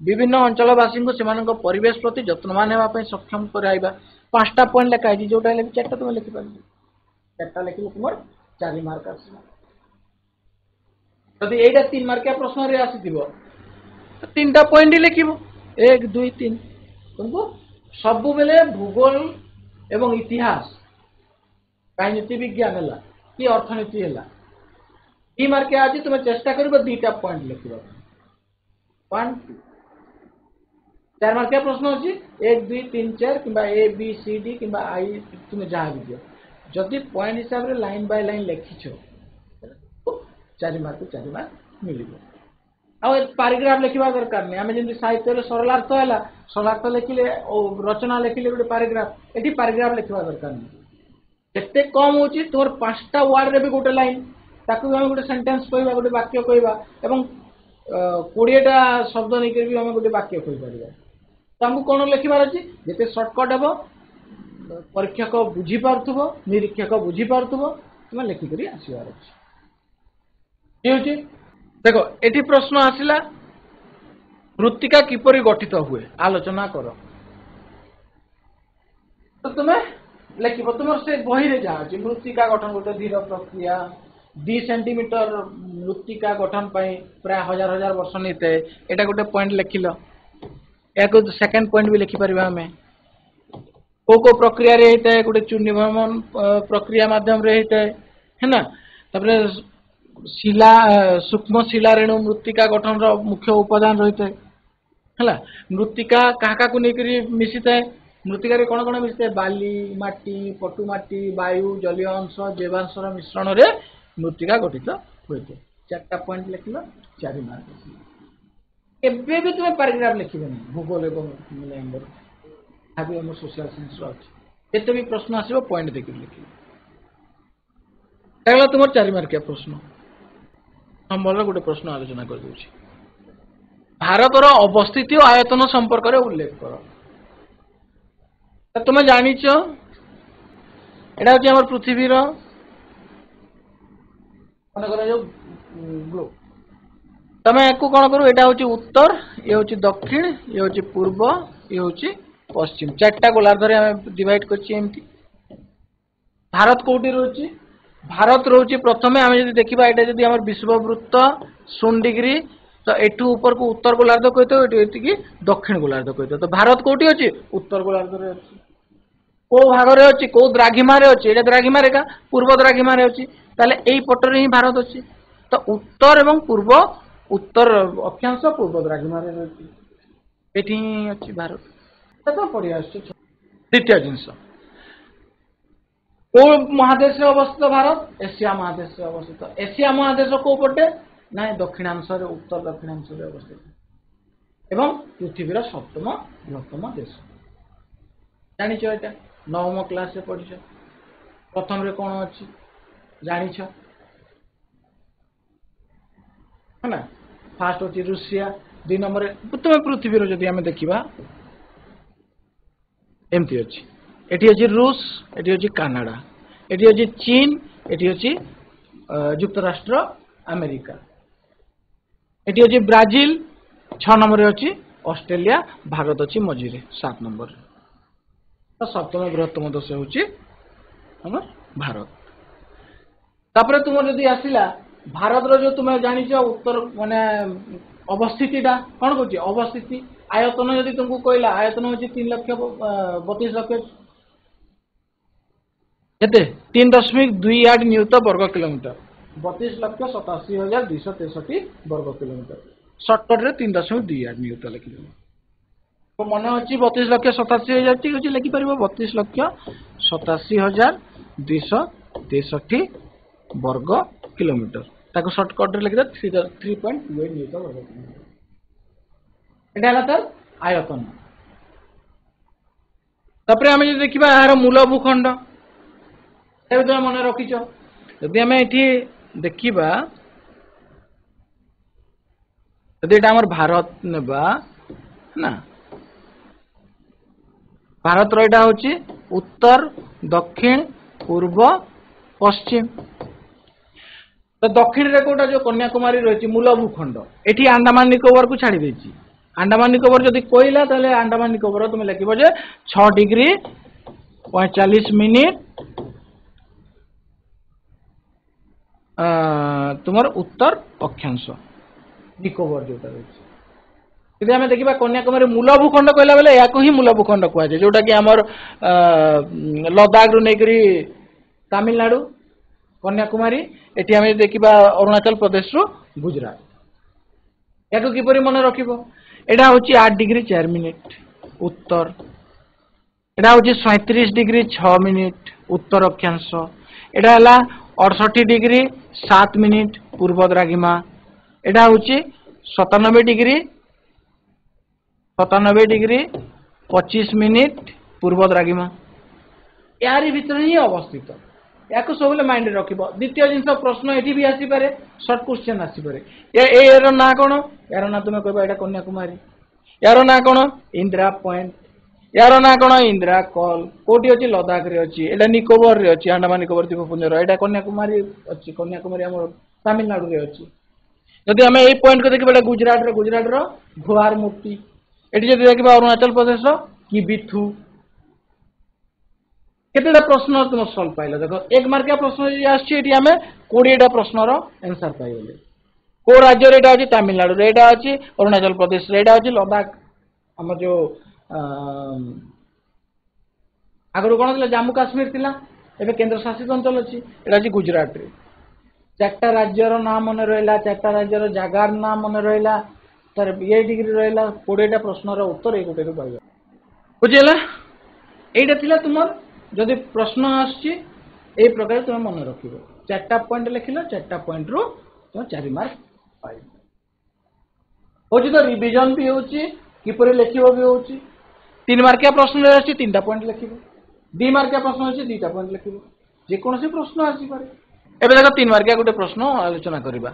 विभिन्न अंचलवासी को सेमानक परिवेश प्रति जत्नवान हेबा पई सक्षम कराइबा 5टा पॉइंट लिखा है जोटा ले 4टा तुम लिखि पारिबो 4टा लिखिले तुमर 4 मार्क आसीबा यदि एटा 3 मार्किया प्रश्न रे आसीथिबो तो 3टा पॉइंट लिखिबो 1 2 3 तुमको सब बेले भूगोल एवं इतिहास राजनीति विज्ञान है कि अर्थनीति है 3 मार्क आज तुम चेष्टा कर 2टा पॉइंट लिखा 1 4 मार्किया प्रश्न अच्छी 1 2 3 4 कि ए बी सी डी कि आई तुम जहाँ भी दियो जदि पॉइंट हिसाब रे लाइन बाय लाइन लिखिछ 4 मार्क मिल पाराग्राफ लिखा दरकार नहीं आम जमी साहित्य सरलार्थ है सरलार्थ लिखिले रचना लिखिले गोटे पाराग्राफ ये पाराग्राफ लिखा दरकार नहीं जिते कम हो तुम 5टा वार्ड रे भी गोटे लाइन ताकू भी गोटे सेंटेंस कहवा गोटे वाक्य कहवा एवं 20टा शब्द नहीं भी गोटे वाक्य कहीपर तो आमको कौन लिखार अच्छे जिते सर्टकट हे परीक्षक बुझीपु निरीक्षक बुझीपु तुम लिखिक आसबार अच्छे देख ये प्रश्न आसला मृत्तिका किपरि गठित हुए आलोचना कर तो तुम्हें लिख तुम से बही रे जहाँ अच्छे मृत्तिका गठन गोटे धीर प्रक्रिया 2 सेंटीमीटर मृत्तिका गठन प्राय हजार हजार वर्ष नहीं था यहाँ गोटे पॉइंट लिखिल या सेकेंड पॉइंट भी लिखिपर आम को प्रक्रिया रे होता है गोटे चूर्णीभ्रमण प्रक्रिया माध्यम रे होता है ना तापर शिला सूक्ष्म शिला रेणु मृत्तिका गठन रो मुख्य उपादान रही है मृत्तिका क्या को लेकर मिसी थाए मृत्तिका रे कौन कौन मिसी थाए बाली माटी पटु माटी वायु जलीय अंश जैवांश मिश्रण रे मृत्तिका गठित होते 4टा पॉइंट लिखल 4 मार्क एबे भी तुम्हें पैराग्राफ लिखिबे नहीं भूगोल एवं भाभी आम सोशल साइंस अच्छे भी प्रश्न आसो पॉइंट देखिए लिखिए तुम 4 मार्किया प्रश्न संबल गोटे प्रश्न आलोचना कर दूची भारतर अवस्थिति और आयतन संपर्क रे उल्लेख कर तुम जानिच एटा होची हमर पृथ्वीर मन कर जो ग्लोब तुम याकू कौन करू एटा होची उत्तर ये होची दक्षिण ये होची पूर्व ये होची पश्चिम 4टा गोलार्ध रे हम डिवाइड करछि एमती भारत कोठी रोची भारत रोची प्रथमे आम जब देखा यहाँ जब आम विश्ववृत्त 0 डिग्री तो एठू ऊपर को उत्तर गोलार्ध कहते दक्षिण गोलार्ध कहते तो भारत कोठी अच्छी उत्तर गोलार्ध रे अच्छी को भाग रे अच्छी को द्राघिमा रे अच्छी एटा द्राघिमा रेखा पूर्व द्राघिमा रे अच्छी ताले एई पटरे ही भारत अच्छी तो उत्तर एवं पूर्व उत्तर अक्षांश पूर्व द्राघिमा रे अच्छी एठी अच्छी भारत तो पड़ी आछे द्वितीय जिनस को महादेश अवस्थित भारत एशिया महादेश अवस्थित एशिया महादेश को पटे ना दक्षिणांश उत्तर दक्षिणांश अवस्थित एवं पृथ्वीर 7म बृहत्तम देश जानिछ एटा 9म क्लास रे पढ़िछ प्रथम रे कोन अछि जानिछ है ना फास्ट अछि रूसिया 2 नंबर तुम पृथ्वीर जदि आमे देखिबा एमती अछि एटी अछि रूस एटी अछि कनाडा एटी अछि चीन एटी अछि युक्तराष्ट्र अमेरिका एटी अछि ब्राजिल 6 नंबर रे अछि ऑस्ट्रेलिया भारत अछि मझिरे 7 नंबर तो 7म बृहत्तम देश होछि हमर भारत तापर तुम जदि आसिला भारत रो जो तुम जानिछ उत्तर माने अवस्थितिटा कौन कहछि अवस्थिति आयतन यदि तुमको कहला आयतन होछि 3,32 लाख केते 3.28 न्यूटन वर्ग किलोमीटर 32,87,263 वर्ग किलोमीटर शॉर्टकट रे 3.28 न्यूटन लिखिले तो मन अछि 32,87,000 ठीक अछि लिखि परबो 32,87,263 वर्ग किलोमीटर ताको शॉर्टकट रे लिखि 3.28 न्यूटन वर्ग किलोमीटर एटा हला तर आयतन तापर आमे जे देखिबा यार मूल भूखंड एबे तुम मन रखिछ यदि आमे एठी देखिबा यदि एटा हमर भारत नेबा ना भारत रो एटा होची उत्तर दक्षिण पूर्व पश्चिम तो दक्षिण रे कोटा जो कन्याकुमारी रही मूल भूखंड एठी अंडमान निकोबर को छाड़ी देछि अंडमान निकोबर जदि कोइला ताले अंडमान निकोबर तुम लिखिबो जे 6 डिग्री 45 मिनिट तुमर उत्तर अक्षांश निकोबर जोटा रही यदि आम देखा कन्याकुमारी मूल भूखंड कहला बेले या ही मूल भूखंड कहुए जोटा कि आमर लद्दाख रु नहीं तमिलनाडु कन्याकुमारी एटी आम देखा अरुणाचल प्रदेश रु गुजरात या किपर मन रख एटा हूँ 8 डिग्री 4 मिनिट उत्तर एटा हूँ 37 डिग्री 6 मिनिट उत्तर अक्षांश एटा है 68 डिग्री 7 मिनिट पूर्व द्राघिमा एटा हूँ 97 डिग्री 25 मिनिट पूर्व द्राघिमा यारी भीतर ही अवस्थित या सब माइंड रख द्वितीय जिन प्रश्न ये भी आसीपे सर्ट क्वेश्चन आसीपे यार ना कौन यार ना तुम्हें कह यहाँ कन्याकुमारी यार ना कौन इंदिरा पॉइंट यार ना कौन इंदिरा कॉल कौटी अच्छी लद्दाख रे अच्छी एटा निकोबर रे अच्छी अंडमान निकोबर द्वीपपुंज एटा कन्याकुमारी अच्छी कन्याकुमारी आम तमिलनाडु रे अच्छी जदि आम यही पॉइंट को देखिए गुजरात रो भुआर मूर्ति एटी जब देखा अरुणाचल प्रदेश कि बिथु केतेटा प्रश्न तुम सल्व पाइल देख 1 मार्किया प्रश्न आम 20टा प्रश्नर आंसर पाइले को राज्य एटा अच्छी तमिलनाडु एटा अच्छी अरुणाचल प्रदेश एटा अच्छी लद्दाख आम जो आगु कौन था जम्मू काश्मीर थिला एबे केंद्र शासित अंचल अच्छी एटा अच्छी गुजरात रे 4टा राज्यर नाम मन रहा 4टा राज्यर जगार नाम मन रहा तार ये डिग्री रहा 20टा प्रश्नर उत्तर ये गोटे पाइबा बुझेला एटा थिला तुमर जदि प्रश्न आछि ए प्रकार तुम मन रखिबो 4टा पॉइंट लिखिलो 4टा पॉइंट रो तुम 4 मार्क पाइबो होछि तो रिवीजन भी होछि किपरि लिखिबो भी होछि 3 मार्किया प्रश्न रे आछि 3टा पॉइंट लिखिबो 2 मार्किया प्रश्न आछि 2टा पॉइंट लिखिबो जे कोनोसी प्रश्न आछि पारे एबे देखो 3 मार्किया गोटे प्रश्न आलोचना करिबा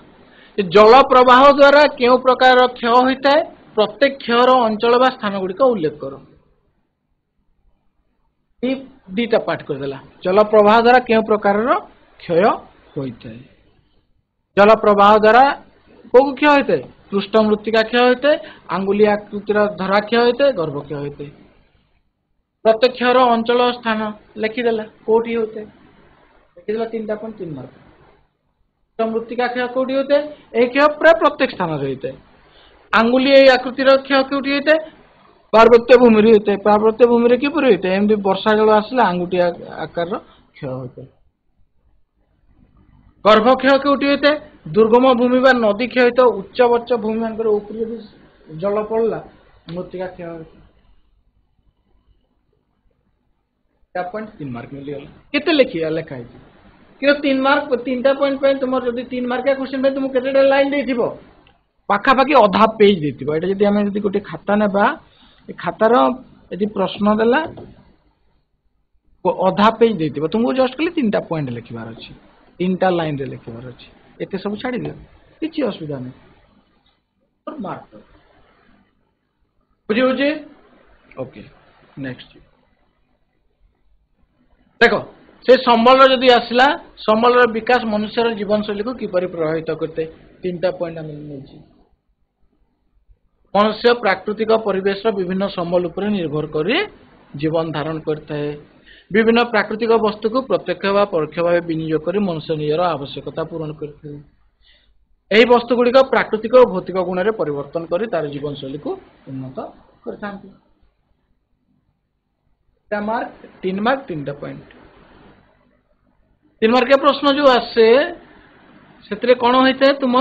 जल प्रवाह द्वारा केउ प्रकार क्षय होता है प्रत्येक क्षयर अंचल बा स्थान गुड़िक उल्लेख कर 2टा पाठ करदेला जल प्रवाह द्वारा केउ प्रकार क्षय होता है जल प्रवाह द्वारा को क्षय होता है पृष्ठ मृत्तिका क्षय होता है आंगुली आकृतिर धरा क्षय होता है गर्भ क्षय होता है प्रत्येक क्षयर अंचल स्थान लिखिदेला कोठी होता है लिखिदेला 3टा पॉइंट 3 मार्क मृत्तिका क्षय कौटी होते हैं यह क्षय प्राय प्रत्येक स्थान होता है आंगुली आकृतिर क्षय कौटी होता है पार्वत्य भूमि होता है पार्वत्य भूमि किपर होता है एमती वर्षा जल आसला आंगुठी आकार क्षय होता है गर्भ क्षय कौटी होता है दुर्गम भूमि बा नदी क्षय होता है उच्च बच्च भूमि मान ऊपर जल पड़ा मृत्तिका क्षय होता है 3 मार्क मिलगला केते लिखिया लिखाई कि 3 मार्क 3टा पॉइंट तुम जब 3 मार्किया क्वेश्चन तुमको केतेटा लाइन देथिबो पाखापाखि अधा पेज देथिबो एटा जदि हमें जदि गोटे खाता नेबा ए खातार यदि प्रश्न देला अधा पेज देथिबो तुमको जस्ट खाली 3टा पॉइंट लिखिबार अछि 3टा लाइन रे लिखिबार अछि एते सब छाडी दियो किछि असुविधा नै मार्क बुझी बुझी ओके नेक्स्ट देखो से संबल जदि आसला संबल विकास मनुष्यर जीवन शैली को किपरि प्रभावित करते 3टा पॉइंट आम मनुष्य प्राकृतिक परिवेश विभिन्न संबल उपर निर्भर कर जीवन धारण करता है विभिन्न प्राकृतिक वस्तु को प्रत्यक्ष व परोक्ष भाव विनियोग कर मनुष्य निजर आवश्यकता पूरण करते यही वस्तु गुड़िक प्राकृतिक और भौतिक गुण में परिवर्तन कर तार जीवन शैली को उन्नत करता मार्क 3 मार्क 3टा पॉइंट 3 मार्किया प्रश्न जो आसे से कौन होता है तुम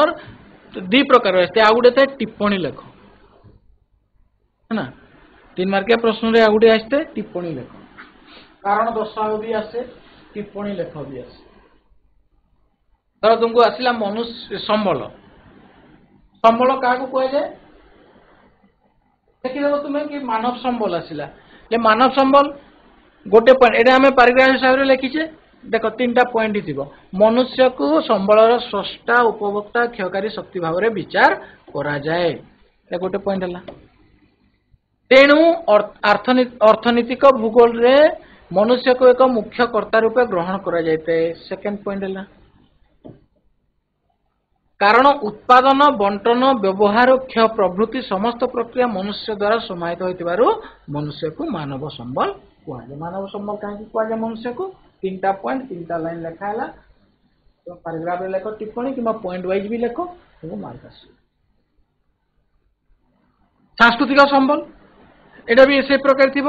2 प्रकार आते आ गए टिप्पणी लेख है ना 3 मार्किया प्रश्न रे आ गए आसते टिप्पणी लेख कारण दर्शाओ भी आसे टिप्पणी लेख भी आसे धर तुमको आसला मनुष्य संबल संबल क्या कह जाए देखिदेव तुम्हें कि मानव संबल आसला मानव संबल गोटे पॉइंट एटा आम पैराग्राफ हिसाब से लिखीचे देख 3टा पॉइंट थी मनुष्य को संबलर स्रष्टा उपभोक्ता क्षयकारी शक्ति भाव में विचार करा जाए गोटे पॉइंट है तेणु अर्थनीतिक भूगोल रे मनुष्य को एक मुख्य कर्ता रूपे ग्रहण करा जायते। सेकंड पॉइंट है कारण उत्पादन बंटन व्यवहार क्षय प्रभृति समस्त प्रक्रिया मनुष्य द्वारा समाहित होइतिबारु मनुष्य को मानव संबल कहले। मानव संबल कहीं कहले मनुष्य को 3टा पॉइंट 3टा लाइन लिखा है तो पैराग्राफ रे लेखो टिप्पणी कि पॉइंट वाइज भी लेखो तो मार्क आस। सांस्कृतिक संबल एटा भी इसे प्रकार थी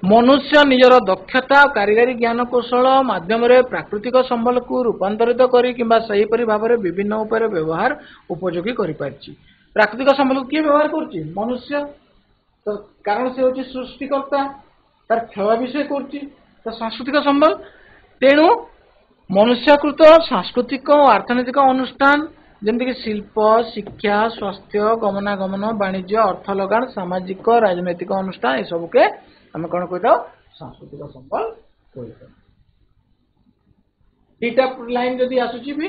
मनुष्य निजर दक्षता और कारीगरी ज्ञान कौशल माध्यम प्राकृतिक संबल को रूपांतरित करी किंबा सही परि भाव में विभिन्न उपाय व्यवहार उपयोगी करि पारछि। प्राकृतिक संबल को किए व्यवहार करछि मनुष्य तो कारण से होछि सृष्टिकर्ता तार क्षय विषय करछि तो सांस्कृतिक संबल तेणु मनुष्यकृत सांस्कृतिक और अर्थनैतिक अनुष्ठान जमीक शिल्प शिक्षा स्वास्थ्य गमनागमन वाणिज्य अर्थ लगान सामाजिक राजनैतिक अनुष्ठान ये सब के आम कौन कही सांस्कृतिक संबल कही। 2टा लाइन जदि आसूची भी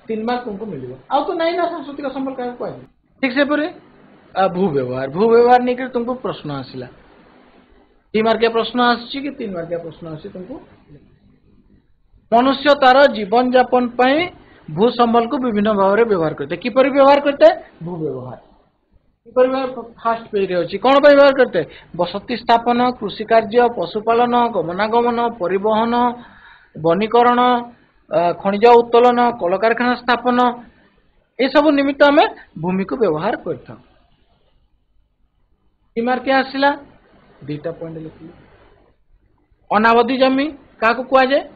3 मार्क तुमको मिल आ तो नहीं ना सांस्कृतिक संबल क्या कह ठीक से पर भू व्यवहार नहीं तुमको प्रश्न आसला 3 मार्किया प्रश्न आसी कि 3 मार्किया प्रश्न आसी तुमको मनुष्य तार जीवन यापन पाई भू संबल को विभिन्न भाव में व्यवहार करते किपर व्यवहार करते भू व्यवहार किपर फास्ट पेज अच्छी कौन पर व्यवहार करते बसती स्थापन कृषि कार्य पशुपालन गमनागमन परिवहन वनीकरण खनिज उत्तोलन कलकारखाना स्थापन ये सब निमित्त आम भूमि को व्यवहार करता। मार्क आसला 2टा पॉइंट लिखिले अनावधि जमी क्या कह जाए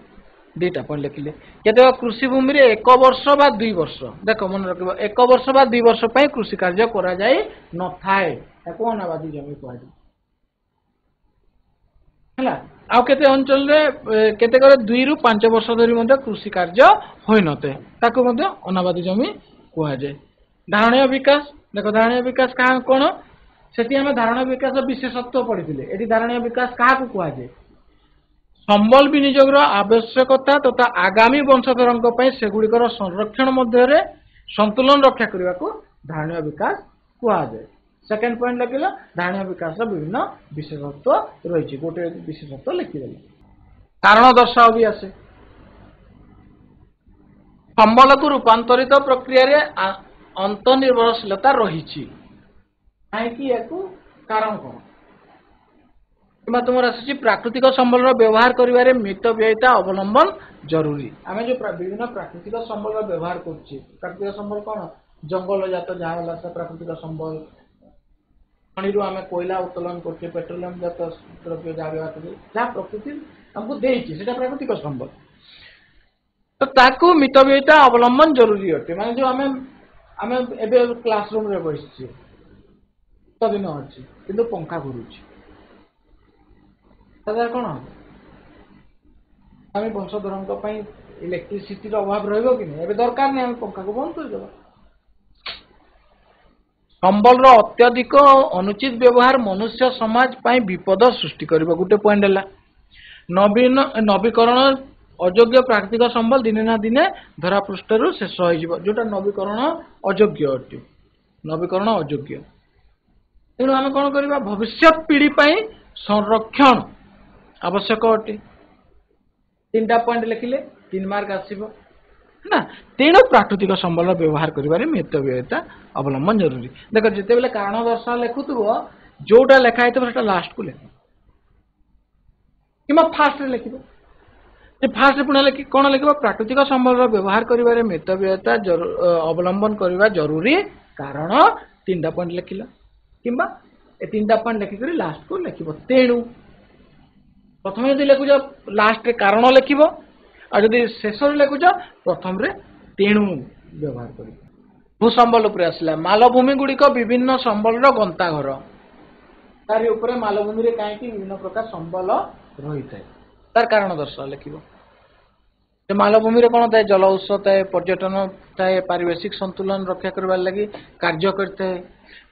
2टा पॉइंट लिखिले केते कृषि भूमि रे 1 वर्ष बा 2 वर्ष देख मन रखिबो 1 वर्ष बा 2 वर्ष पई कृषि कार्य करा जाय न थाए ताको अनाबादी जमी कहै हला आ केते अंचल रे केते करे 2 रु 5 वर्ष धरि मध्ये कृषि कार्य होय नते ताको मध्ये अनाबादी जमी कहै जाय। धारणीय विकास देखो धारणीय विकास का कोन सेति हम धारणीय विकास विशेषत्व पढिथिले एठी धारणीय विकास का को कहै जाय संबल विनियोगर आवश्यकता तथा आगामी वंशधर सेगुड़िकर संरक्षण मध्य संतुलन रक्षा करने को धारणीय विकास कहुए। सेकेंड पॉइंट लगे धारणीय विकास विभिन्न विशेषत्व रही गोटे विशेषत्व लिखिदे कारण दर्शाओ भी आसे संबल को रूपांतरित प्रक्रिया अंतर्निर्भरशीलता रही कारण कौन कि तुम आसी प्राकृतिक संबल व्यवहार करिवारे मितव्ययिता अवलंबन जरूरी। आम जो विभिन्न प्राकृतिक संबल व्यवहार करछि प्राकृतिक संबल कौन जंगल जात जहाँ से प्राकृतिक संबल खनि आम कोयला उत्तोलन करछे पेट्रोलियम जात द्रव्य जहाँ प्रकृति हमको देछि सेटा प्राकृतिक संबल तो ताकू मितव्ययिता अवलंबन जरूरी अटे माने जो आम एबे क्लासरूम रे बसिछि तो दिन अछि किंतु पंखा घुरुछि कौन आम वंशधर इलेक्ट्रिसिटी अभाव रही दरकार नहीं आम पंखा को बंद कर संबल अत्यधिक अनुचित व्यवहार मनुष्य समाज पाई विपद सृष्टि कर गोटे पॉइंट है नवीकरण अयोग्य प्राकृतिक संबल दिने ना दिने धरापृष्ठ शेष हो जोटा नवीकरण अयोग्य अटे नवीकरण अयोग्य तेणु आम कौन करवा भविष्य पीढ़ी संरक्षण आवश्यक अटे 3टा पॉइंट लिखिले 3 मार्क आसीबो ना तेणु प्राकृतिक संबल व्यवहार करिबारे मितव्ययिता अवलंबन जरूरी। देखो जिते बेले कारण दर्शाओ लिखुथबो जोटा लेखा हेतबो सेटा लास्ट को लेखो किमा फास्ट रे लिखिबो जे फास्ट रे पुना लिखि कोन लिखिबो प्राकृतिक संबल व्यवहार करिबारे मितव्ययिता अवलंबन करिबा जरूरी कारण 3टा पॉइंट लिखिला किंबा ए 3टा पॉइंट लिखि करी लास्ट को लिखिबो तेणु प्रथम यदि लिखुच लास्ट रे कारण लिखिब और जदि शेष लिखुच प्रथम रे तेणु व्यवहार कर। भूसंबल उपर आसला मालभूमि गुड़िक विभिन्न संबल गंताघर तार उपरे मालभूमि रे कहीं विभिन्न प्रकार संबल रही थाए तार कारण दर्शा लिखिब मालभूमि रे कौन थाए जल उत्स थाए पर्यटन थाए पारिवेशिक संतुलन रक्षा करबार लगी कार्य करते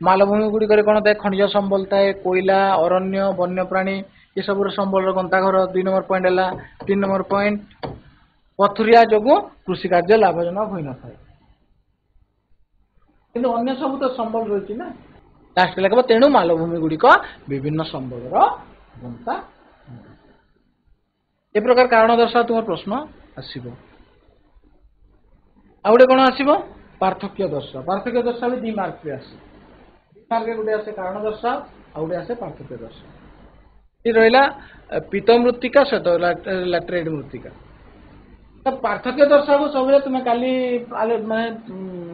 मालभूमि गुड़िक कौन थाए खनिज संबल थाए कोयला अरण्य वन्यप्राणी ये सब संबल गंताघर 2 नंबर पॉइंट है। 3 नंबर पॉइंट पथुरिया जो कृषि कार्य लाभजनक हो न थाए किंतु अन्य सब तो संबल रही ना लास्ट लगे तेणु मालभूमि गुड़िक विभिन्न संबल गंता ए प्रकार कारण दर्शाओ तुम प्रश्न आसीबो। आ गोटे कोन आसीबो पार्थक्य दर्शाओ। पार्थक्य दर्शाओ 2 मार्क पे आसी 2 मार्क रे गोटे आसे कारण दर्शाओ आ गोटे आसे पार्थक्य दर्शाओ। ये रहिला पीत मृत्तिका सहित लैटरेट मृत्तिका। तो पार्थक्य दर्शाओ सब तुम काली माने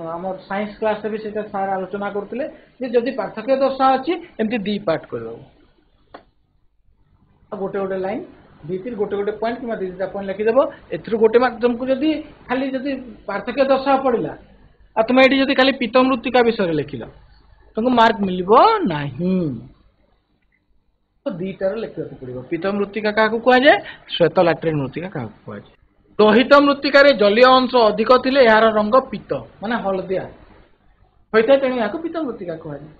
हमर साइंस क्लास रे भी सेटा सार आलोचना करथिले जे जदि पार्थक्य दर्शाओ अछि एमती 2 पार्ट करबो। गोटे गोटे लाइन 2-3 गोटे गोटे पॉइंट कि 2-3 पॉइंट लिखि देबो। एथरु गोटे मार्क तुमको जदि खाली जदि पार्थक्य दर्शाओ पड़िला आ तुम एठी जदि खाली पीत मृत्तिका विषय लिखिला तुमको मार्क मिलबो नाही। तो 2टार लिखिବାକୁ पड़िबो। पीत मृत्तिका काहाकू कुआ जाय श्वेत लैटरेट मृत्तिका काहाकू कुआ जाय। लोहित मृत्तिका रे जलीय अंश अधिक थिले यार रंग पीत माने हलदिया होइता तेणु याको पीत मृत्तिका कुआ जाय।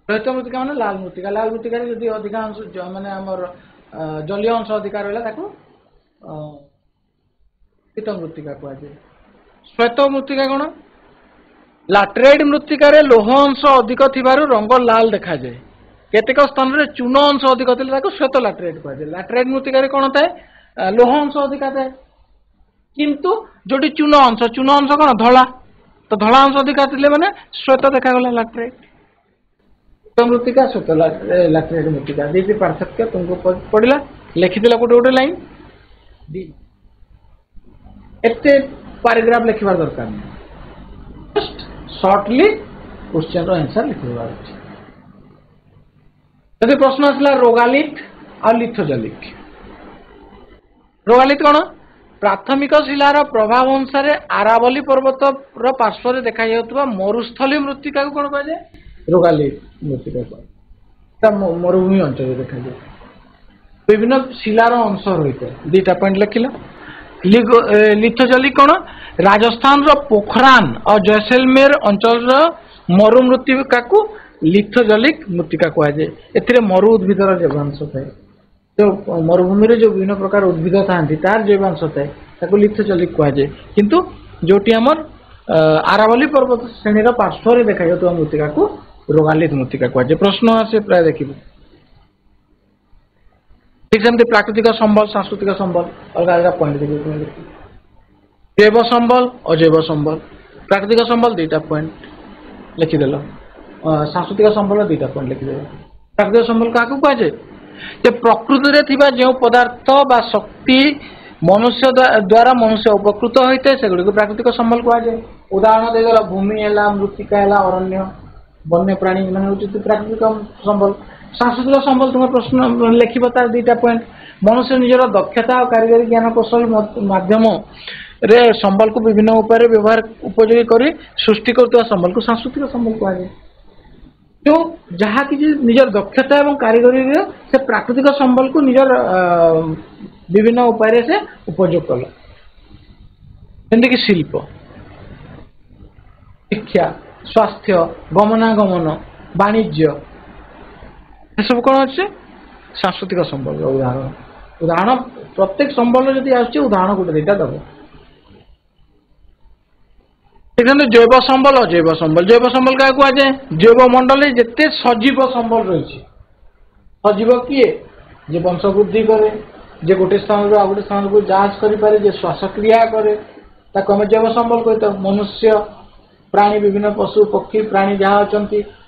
लोहित मृत्तिका माने लाल मृत्तिका। लाल मृत्तिका रे जदि अधिकांश माने हमर जलीय अंश अधिक रहला ताको पीत मृत्तिका कुआ जाय। श्वेत मृत्तिका कोन लैटरेट मृत्तिका रे लोह अंश अधिक थिबारु रंग लाल देखा जाय। केतेक स्थान रे चून अंश अधिक थिले ताको श्वेत लैटरेट कुआ जाय। लैटरेट मृत्तिका रे कोन थाए लोह अंश अधिक थाए किंतु जोटी चून अंश कोन धला तो धला अंश अधिक थिले माने श्वेत देखा गला लैटरेट। तो मृत्तिका श्वेत लैटरेट मृत्तिका दीटी पार्थक्य तुमको पड़िला लिखिदिला गोटे गोटे लाइन दी एते पैराग्राफ लिखिबार दरकार नहीं जस्ट शॉर्टली क्वेश्चन रो आंसर लिखिबार अछि। यदि प्रश्न आसला रोगालिथ और लिथोजलिक। रोगालिथ कोन प्राथमिक शिलार प्रभाव अनुसार आरावली पर्वत रो पार्श्व रे देखा जाउतबा मरुस्थली मृत्तिका को कोन कह जाय रोगालिथ मृत्तिका ता मरुभूमि अंचल देखा जाय। विभिन्न शिलार अंश रहित 2टा पॉइंट लिखिला। लिथोजलिक कोन राजस्थान रो पोखरान और जैसलमेर अंचल रो मरु मृत्तिका को लिथोजलिक मृत्तिका कहा जाए। एथिरे मरु उद्भिदर जैवांश थाए। तो मरुभूमि रे जो विभिन्न प्रकार उद्भिद थांती तार जैवांश थाए ताको लिथोजलिक कहा जाए। किंतु जोटी हमर आरावली पर्वत श्रेणी रो पार्श्व रे देखा जातो मृत्तिका को रोगालिथ मृत्तिका कहा जाए। प्रश्न आसे प्राय देखिबो। ठीक सेमते प्राकृतिक संबल सांस्कृतिक संबल अलग अलग पॉइंट देखिबो। जैव संबल अजैव संबल। प्राकृतिक संबल 2टा पॉइंट लिखि देलो। सांस्कृतिक संबल 2टा पॉइंट लिखि देलो। प्राकृतिक संबल काकू कहा जाए जे प्रकृति रे थिबा जे पदार्थ बा शक्ति मनुष्य द्वारा मनुष्य उपकृत होइते सेगुडी को प्राकृतिक संबल कहा जाए। उदाहरण दे देला भूमि हैला मृत्तिका हैला अरण्य वन्य प्राणी माने होची प्राकृतिक संबल। सांस्कृतिक संबल तुम प्रश्न लिखिबो तार 2टा पॉइंट मनुष्य निजर दक्षता और कारीगरी ज्ञान कौशल माध्यम रे संबल को विभिन्न उपाय रे व्यवहार उपयोगी करी सृष्टि करतवा संबल को सांस्कृतिक संबल कहा जाए। जो जहाँ कि निजर दक्षता एवं कारीगरी रे से प्राकृतिक संबल को निजर विभिन्न उपाय रे से उपयोग कला जेंति कि शिल्प शिक्षा स्वास्थ्य गमनागमन वाणिज्य ये सब कौन अच्छे सांस्कृतिक संबल उदाहरण। उदाहरण प्रत्येक संबल जदि आछे उदाहरण गोटे 2टा दबो। जैव संबल अजैव संबल। जैव संबल क्या कह जाए जैव मंडल जिते सजीव संबल रही सजीव किए जे वंश वृद्धि करे जे गोटे स्थान रू आ गोटे स्थान को जांच करें जे श्वासक्रिया करे ताको हम जैव संबल कहता। मनुष्य प्राणी विभिन्न पशु पक्षी प्राणी जहाँ अच्छा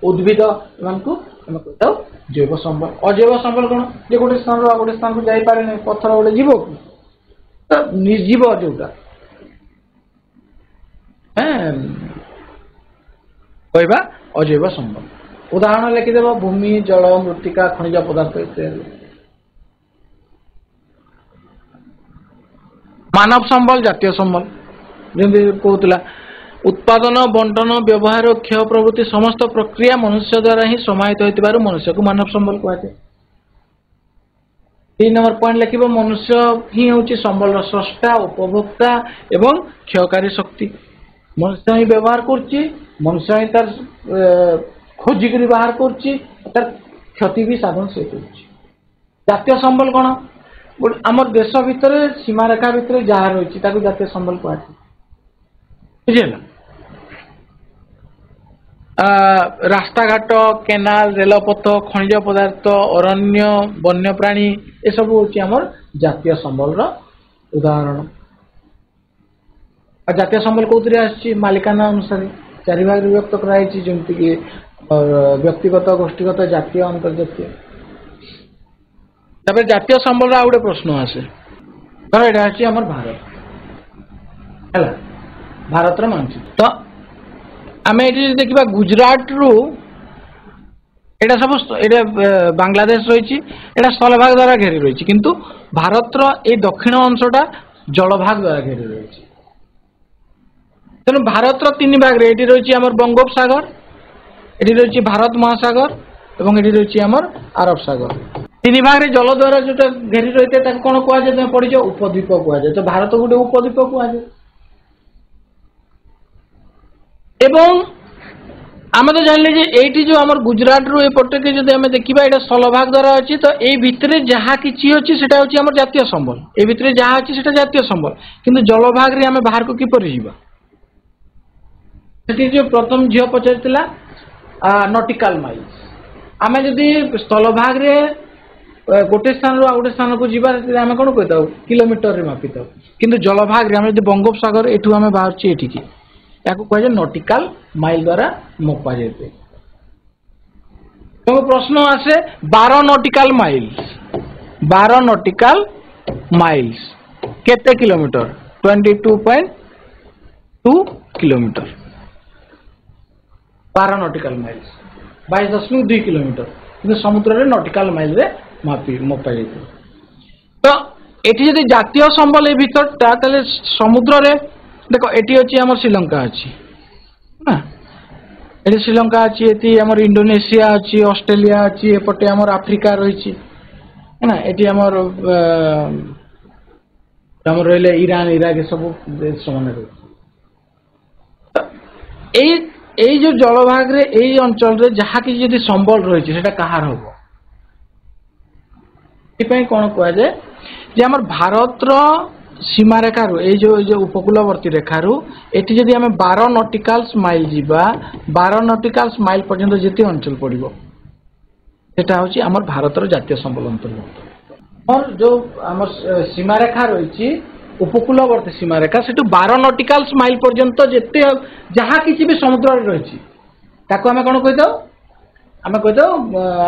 उद्भिद एमको हम कहता जैव संबल। अजैव संबल कौन जे गोटे स्थान रू आ गोटे स्थान को जाई पारे नहीं पत्थर गोटे जीव तो निर्जीव जोटा कहवा अजैव संबल। उदाहरण लिखिदेव भूमि जल मृत्तिका खनिज पदार्थ इत्यादि। मानव संबल जातीय संबल जमी कहला उत्पादन बंटन व्यवहार क्षय प्रवृत्ति समस्त प्रक्रिया मनुष्य द्वारा ही समाहित होइतिबारु मनुष्य को मानव संबल कहते। 3 नंबर पॉइंट लिखिबो मनुष्य ही होची संबल स्रष्टा उपभोक्ता एवं क्षयकारी शक्ति। मनुष्य ही व्यवहार करछि मनुष्य ही तार खोजी करी बाहर करछि तार क्षति भी साधन से करछि। जातीय संबल कोन हमर देश भितर सीमा रेखा भितर जहाँ रही जातीय संबल कहते बुझेला। रास्ताघाट केनाल रेलपथ खनिज पदार्थ अरण्य वन्यप्राणी ये सब हूँ आम जातीय संबल उदाहरण। जातीय संबल कौन आलिकाना अनुसार 4 भाग विभक्त कराई जमीक व्यक्तिगत गोष्ठीगत जातीय अंतर्जातीय। तापर जातीय संबल आ गोटे प्रश्न आसे धर यहाँ हूँ आम भारत है भारत मानचित्र तो आम ये देखा गुजरात रु एटा सब एटा बांग्लादेश रही स्थलभाग द्वारा घेरी रही किंतु भारत ये दक्षिण अंशटा जलभाग द्वारा घेरी रही तेणु भारत 3 भाग रे ये रही आम बंगोपसागर ये रही भारत महासागर और ये रही आम आरब सागर 3 भाग रे जल द्वारा जो घेरी रही है कौन कहुए तुम पढ़ी उपद्वीप कहुए तो भारत गोटे उपद्वीप कहुए। एवं आम तो जानले जे एटी जो आम गुजरात रु एपटे के जब आम देखा ये स्थलभाग द्वारा अच्छी तो ये भितर जहाँ किसी अच्छी से आम जातीय संबल ये भितर जहाँ अच्छी से जातीय संबल किंतु जलभाग रे आम बाहर को किपर जा जो प्रथम झील पचार नटिकाल माइल्स आम जदि स्थलभाग रे गोटे स्थान रू गोटे स्थान को जीवा आम कौन कही था किलोमीटर रे मापी था किंतु जलभाग रे आम जब बंगोपसागर एठू आम बाहर एठिकी या कहुए नटिकाल माइल द्वारा मपा जाए। तो प्रश्न आसे 12 नटिकाल माइल्स केते किलोमीटर 22.2 किलोमीटर 12 नटिकाल माइल्स 22.2 किलोमीटर किंतु समुद्र रे नटिकाल माइल रे मपा जाए। तो एटी जदि जातीय संबल ए भीतरटा ताले समुद्र रे देखो एटी अच्छी आम श्रीलंका अच्छी ना ये श्रीलंका अच्छी ये आम इंडोनेशिया अच्छी ऑस्ट्रेलिया अच्छी एपटे आम आफ्रिका रही है ना ये आम रही ईरान इराक सब देश मान रही जो जलभाग रे यही अंचल रे जहाँ कि जदि संबल रही है कहार हम ये कौन कहुए जे आम भारत सीमारेखा रू जो उपकूलवर्ती रेखार एटी जदि आम 12 नटिकाल्स माइल जीवा 12 नटिकाल्स माइल पर्यंत जिते अंचल पड़ो सेटा हूँ आम भारत जातीय संबल अंतर्भुक्त और जो आम सीमारेखा रही उपकूलवर्ती सीमारेखा से 12 नटिकाल्स माइल पर्यंत जिते जहाँ किसी भी समुद्र रही आम कौन कही था आम कही था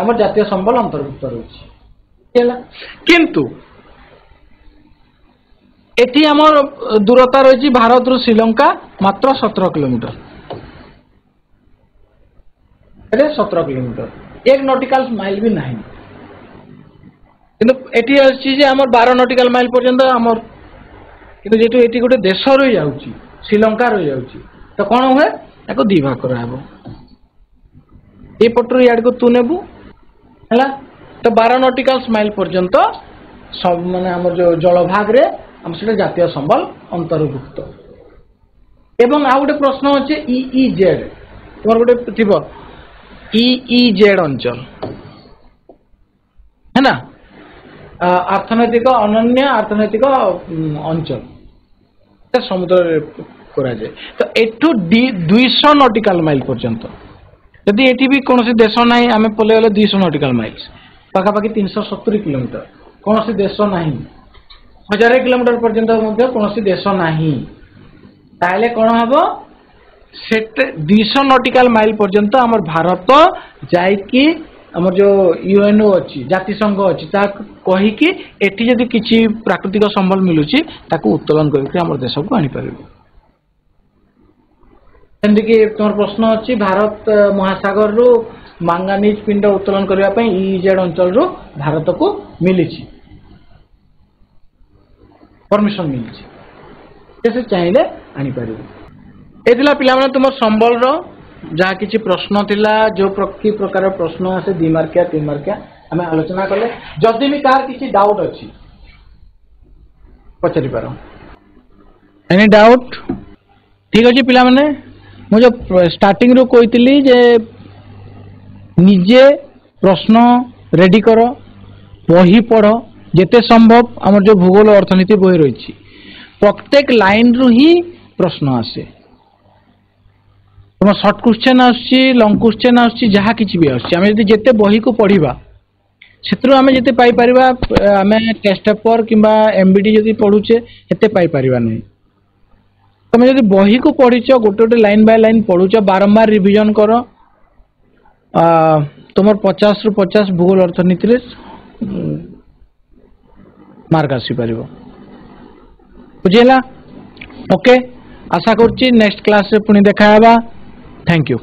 आम जातीय संबल अंतर्भुक्त रही किंतु एटी आमर दूरता रही भारत रु श्रीलंका मात्र 17 किलोमीटर 17 किलोमीटर 1 नटिकाल माइल भी नहीं किंतु एटी अच्छी आमर 12 नटिकाल माइल पर्यंत आमर किंतु जेतु एटी गोटे देश रही जाउची श्रीलंका रही जाउची तो कौन हुए ताको 2 भाग कराबो ए पटरु याड को तू नेबू हैला तो 12 नटिकाल माइल पर्यंत सब माने आमर जो जलभाग रे हम से जातीय संबल अंतर्भुक्त। एवं आ गोटे प्रश्न अच्छे EEZ तुम गोटे थी EEZ अंचल है ना अर्थनैतिक अनन्य अर्थनैतिक अंचल समुद्र करा जाए तो एठू 200 नटिकाल माइल पर्यंत यदि एटी भी कौन देश ना आम पलि गले 200 नटिकाल माइल्स पाखापाखि 370 किलोमीटर कौन देश ना 1000 किलोमीटर पर्यंत कौन देश नहीं ताहले कौन हम से 200 नटिकाल माइल पर्यंत आम भारत जाइकी आम जो यूएनओ अच्छी जातिसंघ अच्छी कहीकि एटी जदि किसी प्राकृतिक संबल मिलूची ताकू उत्तोलन करके आम देश को आनी पारिबो। जमीक तुम प्रश्न अच्छी भारत महासागर रु मांगानीज पिंड उत्तोलन करने EEZ अंचल रु भारत को मिली परमिशन मिली से चाहिए आनीपर ये पिला तुम संबल जहाँ किसी प्रश्न थिला जो कि प्रकार प्रश्न आसे 2 मार्किया 3 मार्किया आम आलोचना कले जदि भी कहार किसी डाउट अच्छी पचारि पार एनी डाउट ठीक अच्छे पिला माने मुझे स्टार्टिंग रू कही जे निजे प्रश्न रेडी कर बही पढ़ जिते संभव आम जो भूगोल अर्थनीति बही रही प्रत्येक लाइन रु ही प्रश्न आसे तुम सर्ट क्वेश्चन आसुची लंग क्वेश्चन आसुची जहाँ किसी भी आसुची आमे जदि जेते बही को पढ़िबा सेत्रु आमे जेते पाई परिबा आमे टेस्ट पेपर किंबा एमबीडी जदि पढुचे हेते पाई परिबा नहीं तुम जदि बही को पढ़ीच गोटे गोटे लाइन बाय लाइन पढ़ुच बारंबार रिविजन कर तुम 50 रु 50 भूगोल अर्थनीति रे मार्क आसी परिबो बुझेला ओके आशा करछि नेक्स्ट क्लास रे पुनी देखा हेबा थैंक यू।